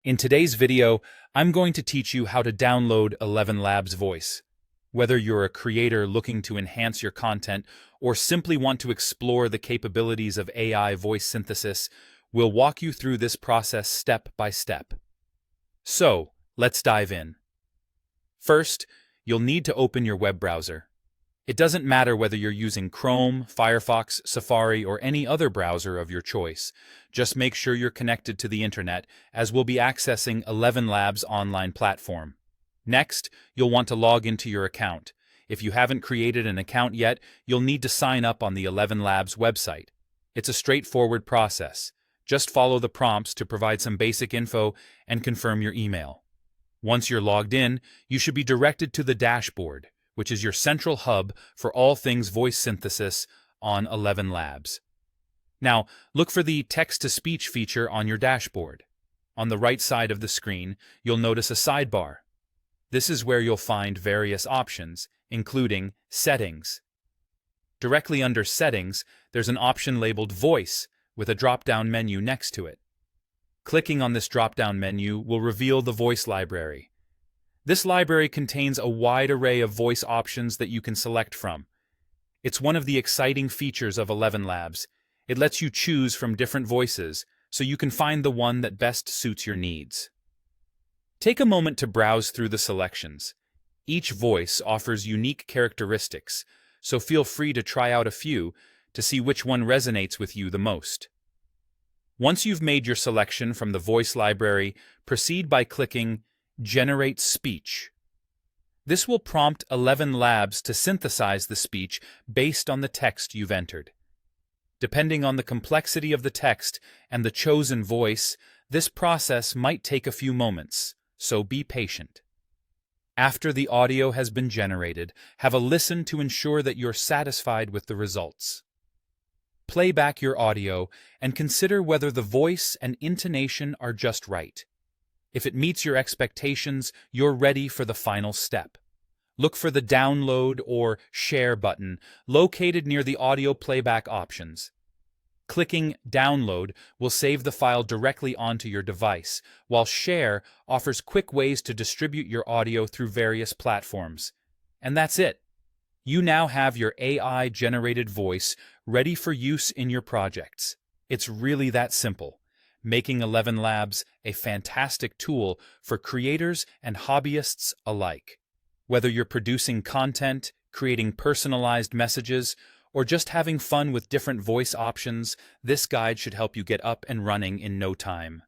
In today's video, I'm going to teach you how to download ElevenLabs Voice. Whether you're a creator looking to enhance your content or simply want to explore the capabilities of AI voice synthesis, we'll walk you through this process step by step. So, let's dive in. First, you'll need to open your web browser. It doesn't matter whether you're using Chrome, Firefox, Safari, or any other browser of your choice. Just make sure you're connected to the internet, as we'll be accessing ElevenLabs' online platform. Next, you'll want to log into your account. If you haven't created an account yet, you'll need to sign up on the ElevenLabs website. It's a straightforward process. Just follow the prompts to provide some basic info and confirm your email. Once you're logged in, you should be directed to the dashboard, which is your central hub for all things voice synthesis on ElevenLabs. Now, look for the text-to-speech feature on your dashboard. On the right side of the screen, you'll notice a sidebar. This is where you'll find various options, including Settings. Directly under Settings, there's an option labeled Voice with a drop-down menu next to it. Clicking on this drop-down menu will reveal the voice library. This library contains a wide array of voice options that you can select from. It's one of the exciting features of ElevenLabs. It lets you choose from different voices, so you can find the one that best suits your needs. Take a moment to browse through the selections. Each voice offers unique characteristics, so feel free to try out a few to see which one resonates with you the most. Once you've made your selection from the voice library, proceed by clicking Generate Speech. This will prompt ElevenLabs to synthesize the speech based on the text you've entered. Depending on the complexity of the text and the chosen voice, this process might take a few moments, so be patient. After the audio has been generated, have a listen to ensure that you're satisfied with the results. Play back your audio and consider whether the voice and intonation are just right. If it meets your expectations, you're ready for the final step. Look for the Download or Share button located near the audio playback options. Clicking Download will save the file directly onto your device, while Share offers quick ways to distribute your audio through various platforms. And that's it. You now have your AI-generated voice ready for use in your projects. It's really that simple, making ElevenLabs a fantastic tool for creators and hobbyists alike. Whether you're producing content, creating personalized messages, or just having fun with different voice options, this guide should help you get up and running in no time.